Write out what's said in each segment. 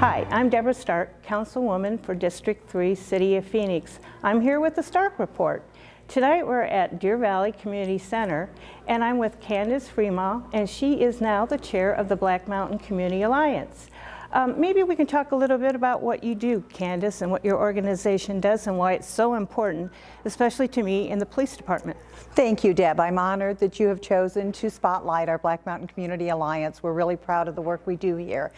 Hi, I'm Debra Stark, Councilwoman for District 3, City of Phoenix. I'm here with the Stark Report. Tonight we're at Deer Valley Community Center, and I'm with Candice Fremouw, and she is now the chair of the Black Mountain Community Alliance. Maybe we can talk a little bit about what you do, Candice, and what your organization does and why it's so important, especially to me in the police department. Thank you, Deb. I'm honored that you have chosen to spotlight our Black Mountain Community Alliance. We're really proud of the work we do here.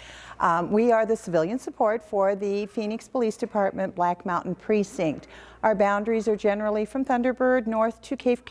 We are the civilian support for the Phoenix Police Department Black Mountain Precinct. Our boundaries are generally from Thunderbird north to Cave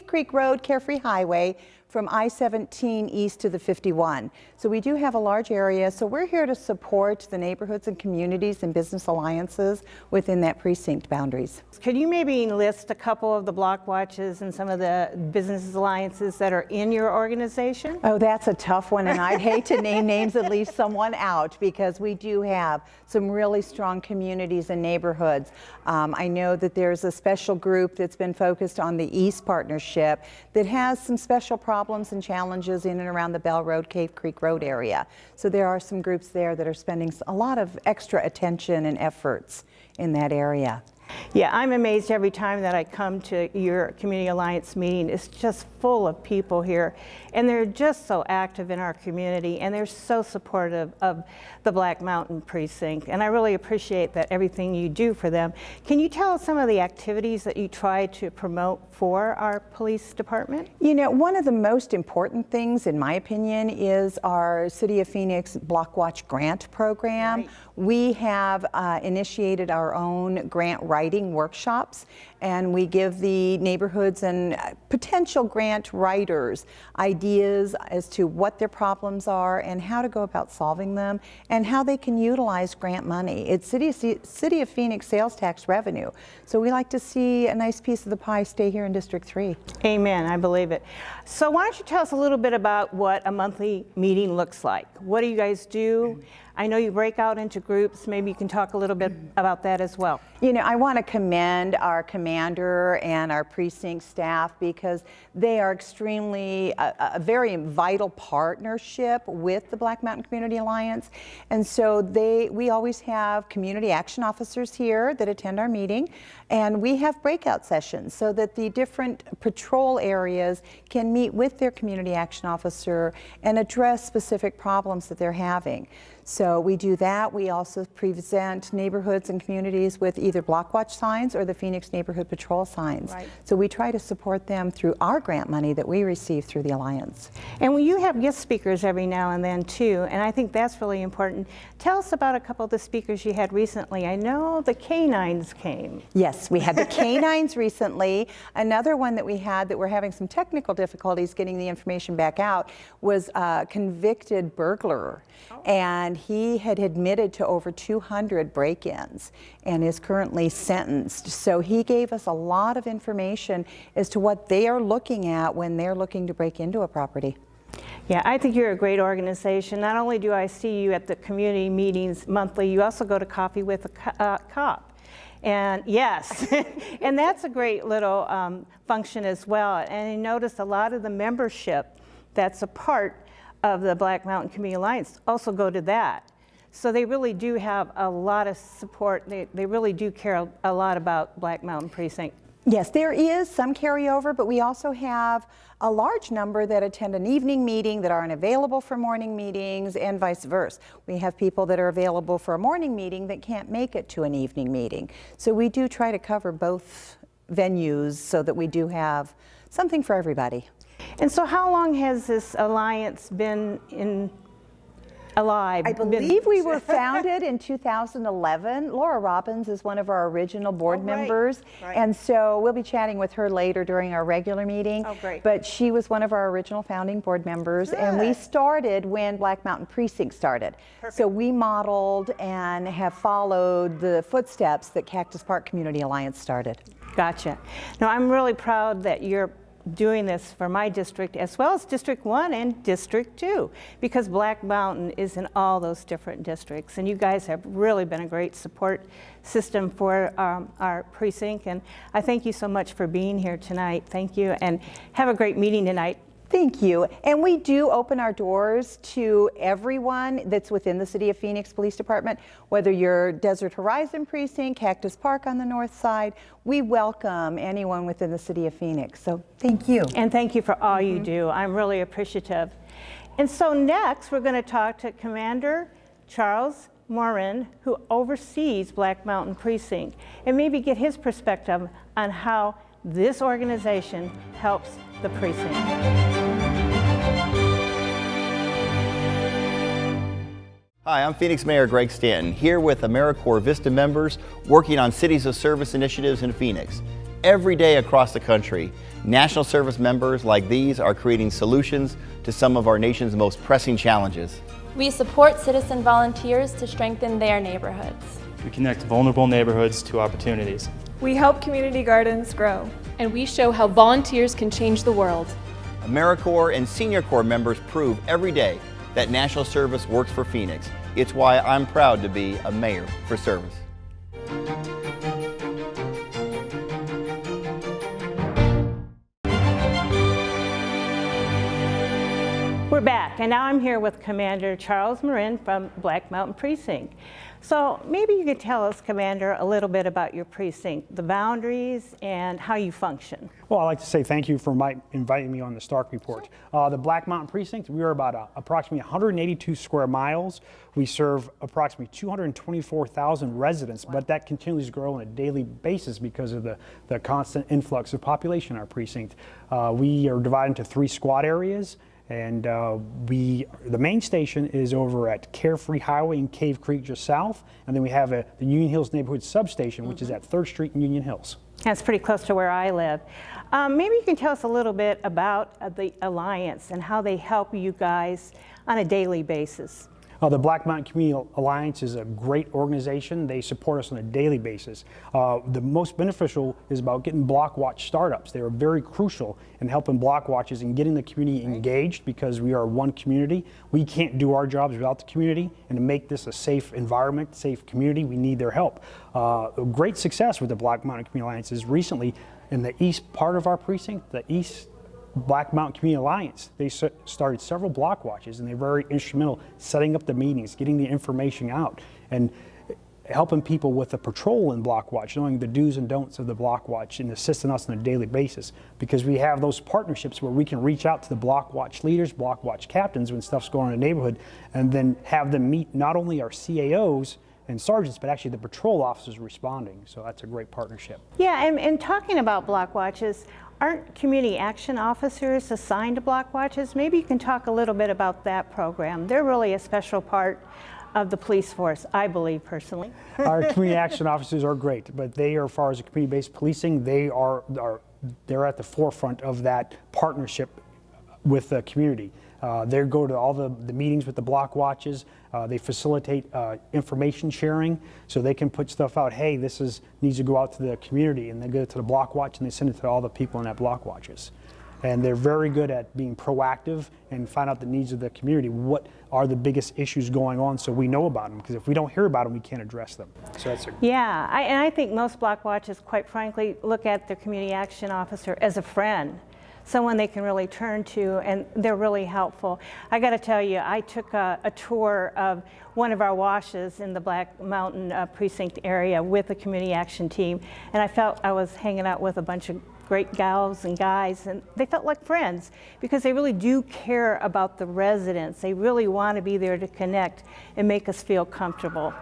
Creek Road, Carefree Highway, from I-17 east to the 51. So we do have a large area, so we're here to support the neighborhoods and communities and business alliances within that precinct boundaries. Could you maybe list a couple of the block watches and some of the business alliances that are in your organization? Oh, that's a tough one, and I'd hate to name names and leave someone out because we do have some really strong communities and neighborhoods. I know that there's a special group that's been focused on the East Partnership that has some special problems and challenges in and around the Bell Road, Cave Creek Road area. So there are some groups there that are spending a lot of extra attention and efforts in that area. Yeah, I'm amazed every time that I come to your Community Alliance meeting. It's just full of people here, and they're just so active in our community, and they're so supportive of the Black Mountain Precinct, and I really appreciate that everything you do for them. Can you tell us some of the activities that you try to promote for our police department? You know, one of the most important things, in my opinion, is our City of Phoenix Block Watch Grant Program. Right. We have initiated our own grant writing workshops, and we give the neighborhoods and potential grant writers ideas as to what their problems are and how to go about solving them and how they can utilize grant money. It's City of Phoenix sales tax revenue, so we like to see a nice piece of the pie stay here in District 3. Amen, I believe it. So why don't you tell us a little bit about what a monthly meeting looks like? What do you guys do? I know you break out into groups. Maybe you can talk a little bit about that as well. You know, I want to commend our commander and our precinct staff because they are extremely, a very vital partnership with the Black Mountain Community Alliance. And so we always have community action officers here that attend our meeting, and we have breakout sessions so that the different patrol areas can meet with their community action officer and address specific problems that they're having. So we do that. We also present neighborhoods and communities with either block watch signs or the Phoenix Neighborhood Patrol signs. Right. So we try to support them through our grant money that we receive through the Alliance. And you have guest speakers every now and then too, and I think that's really important. Tell us about a couple of the speakers you had recently. I know the canines came. Yes, we had the canines recently. Another one that we had that we're having some technical difficulties getting the information back out was a convicted burglar. Oh. And he had admitted to over 200 break-ins and is currently sentenced. So he gave us a lot of information as to what they are looking at when they're looking to break into a property. Yeah, I think you're a great organization. Not only do I see you at the community meetings monthly, you also go to Coffee with a Cop. And yes, and that's a great little function as well. And you notice a lot of the membership that's a part of the Black Mountain Community Alliance also go to that. So they really do have a lot of support. They really do care a lot about Black Mountain Precinct. Yes, there is some carryover, but we also have a large number that attend an evening meeting that aren't available for morning meetings and vice versa. We have people that are available for a morning meeting that can't make it to an evening meeting. So we do try to cover both venues so that we do have something for everybody. And so how long has this alliance been alive? I believe we were founded in 2011. Laura Robbins is one of our original board members. Right. And so we'll be chatting with her later during our regular meeting. Oh, great. But she was one of our original founding board members. Good. And we started when Black Mountain Precinct started. Perfect. So we modeled and have followed the footsteps that Cactus Park Community Alliance started. Gotcha. Now I'm really proud that you're doing this for my district as well as District 1 and District 2 because Black Mountain is in all those different districts, and you guys have really been a great support system for our precinct, and I thank you so much for being here tonight. Thank you, and have a great meeting tonight. Thank you. And we do open our doors to everyone that's within the City of Phoenix Police Department, whether you're Desert Horizon Precinct, Cactus Park on the north side. We welcome anyone within the City of Phoenix. So thank you. And thank you for all you do. I'm really appreciative. And so next, we're going to talk to Commander Charles Morin, who oversees Black Mountain Precinct, and maybe get his perspective on how this organization helps the precinct. Hi, I'm Phoenix Mayor Greg Stanton, here with AmeriCorps Vista members working on Cities of Service initiatives in Phoenix. Every day across the country, National Service members like these are creating solutions to some of our nation's most pressing challenges. We support citizen volunteers to strengthen their neighborhoods. We connect vulnerable neighborhoods to opportunities. We help community gardens grow. And we show how volunteers can change the world. AmeriCorps and Senior Corps members prove every day that National Service works for Phoenix. It's why I'm proud to be a mayor for service. We're back, and now I'm here with Commander Charles Morin from Black Mountain Precinct. So maybe you could tell us, Commander, a little bit about your precinct, the boundaries, and how you function. Well, I'd like to say thank you for inviting me on the Stark Report. The Black Mountain Precinct, we are about approximately 182 square miles. We serve approximately 224,000 residents, but that continues to grow on a daily basis because of the constant influx of population in our precinct. We are divided into 3 squad areas. And the main station is over at Carefree Highway in Cave Creek just south. And then we have the Union Hills Neighborhood Substation, which is at 3rd Street in Union Hills. That's pretty close to where I live. Maybe you can tell us a little bit about the Alliance and how they help you guys on a daily basis. The Black Mountain Community Alliance is a great organization. They support us on a daily basis. The most beneficial is about getting block watch startups. They are very crucial in helping block watches and getting the community engaged because we are one community. We can't do our jobs without the community, and to make this a safe environment, safe community, we need their help. Great success with the Black Mountain Community Alliance is recently in the east part of our precinct, the East Black Mountain Community Alliance. They started several block watches, and they're very instrumental setting up the meetings, getting the information out, and helping people with the patrol in block watch, knowing the do's and don'ts of the block watch and assisting us on a daily basis, because we have those partnerships where we can reach out to the block watch leaders, block watch captains when stuff's going on in the neighborhood, and then have them meet not only our CAOs and sergeants, but actually the patrol officers responding. So that's a great partnership. Yeah, and talking about block watches, aren't community action officers assigned to block watches? Maybe you can talk a little bit about that program. They're really a special part of the police force, I believe personally. Our community action officers are great, but they are, as far as the community-based policing, they're at the forefront of that partnership with the community. They go to all the meetings with the block watches. They facilitate information sharing, so they can put stuff out. Hey, this needs to go out to the community, and they go to the block watch and they send it to all the people in that block watches. And they're very good at being proactive and find out the needs of the community. What are the biggest issues going on, so we know about them? Because if we don't hear about them, we can't address them. So that's Yeah, and I think most block watches, quite frankly, look at their community action officer as a friend, someone they can really turn to, and they're really helpful. I got to tell you, I took a tour of one of our washes in the Black Mountain Precinct area with the community action team, and I felt I was hanging out with a bunch of great gals and guys, and they felt like friends because they really do care about the residents. They really want to be there to connect and make us feel comfortable.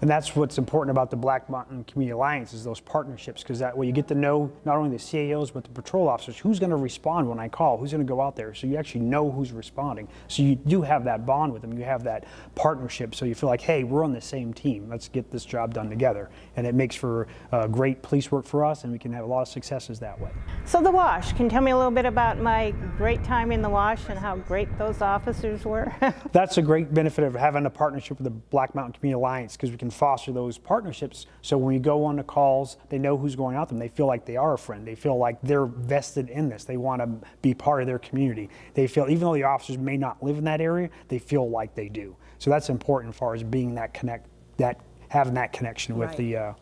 And that's what's important about the Black Mountain Community Alliance, is those partnerships, because that way you get to know not only the CAOs but the patrol officers. Who's going to respond when I call? Who's going to go out there? So you actually know who's responding. So you do have that bond with them. You have that partnership. So you feel like, hey, we're on the same team. Let's get this job done together. And it makes for great police work for us, and we can have a lot of successes that way. So the wash, can you tell me a little bit about my great time in the wash and how great those officers were? That's a great benefit of having a partnership with the Black Mountain Community Alliance, because we can foster those partnerships. So when we go on the calls, they know who's going out to them. They feel like they are a friend. They feel like they're vested in this. They want to be part of their community. They feel, even though the officers may not live in that area, they feel like they do. So that's important as far as being having that connection with the.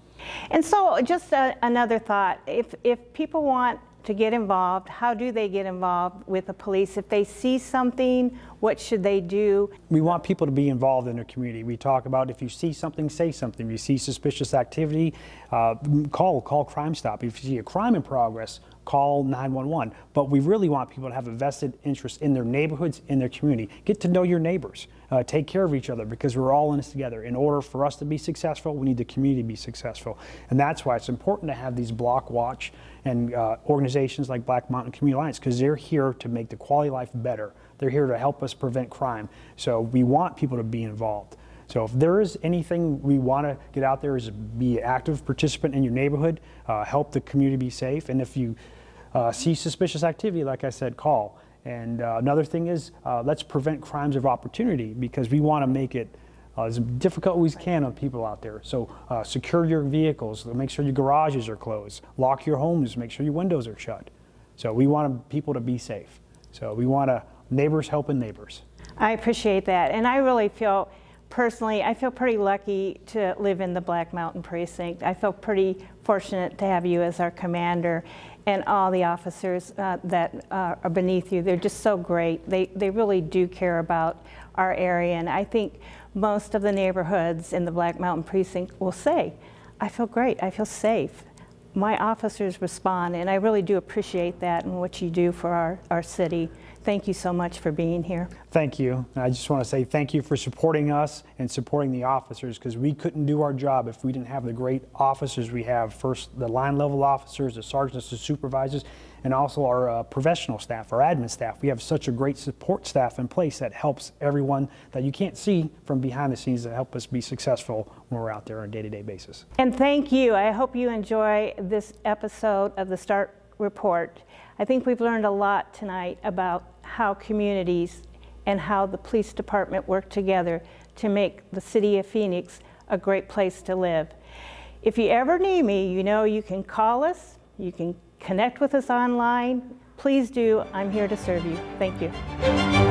And so just another thought, if people want to get involved. How do they get involved with the police? If they see something, what should they do? We want people to be involved in their community. We talk about if you see something, say something. If you see suspicious activity, call CrimeStop. If you see a crime in progress, call 911. But we really want people to have a vested interest in their neighborhoods, in their community. Get to know your neighbors. Take care of each other, because we're all in this together. In order for us to be successful, we need the community to be successful. And that's why it's important to have these block watch and organizations like Black Mountain Community Alliance, because they're here to make the quality of life better. They're here to help us prevent crime. So we want people to be involved. So if there is anything we want to get out there, is be an active participant in your neighborhood, help the community be safe. And if you see suspicious activity, like I said, call. And another thing is, let's prevent crimes of opportunity, because we want to make it as difficult as we can on people out there. So secure your vehicles, make sure your garages are closed, lock your homes, make sure your windows are shut. So we want people to be safe. So we want neighbors helping neighbors. I appreciate that, and I really feel, personally, I feel pretty lucky to live in the Black Mountain Precinct. I feel pretty fortunate to have you as our commander, and all the officers that are beneath you. They're just so great. They really do care about our area, and I think most of the neighborhoods in the Black Mountain Precinct will say, I feel great, I feel safe. My officers respond, and I really do appreciate that and what you do for our city. Thank you so much for being here. Thank you. And I just want to say thank you for supporting us and supporting the officers, because we couldn't do our job if we didn't have the great officers we have. First, the line level officers, the sergeants, the supervisors, and also our professional staff, our admin staff. We have such a great support staff in place that helps everyone that you can't see from behind the scenes, that help us be successful when we're out there on a day-to-day basis. And thank you. I hope you enjoy this episode of the Stark Report. I think we've learned a lot tonight about how communities and how the police department work together to make the city of Phoenix a great place to live. If you ever need me, you know you can call us, you can connect with us online. Please do. I'm here to serve you. Thank you.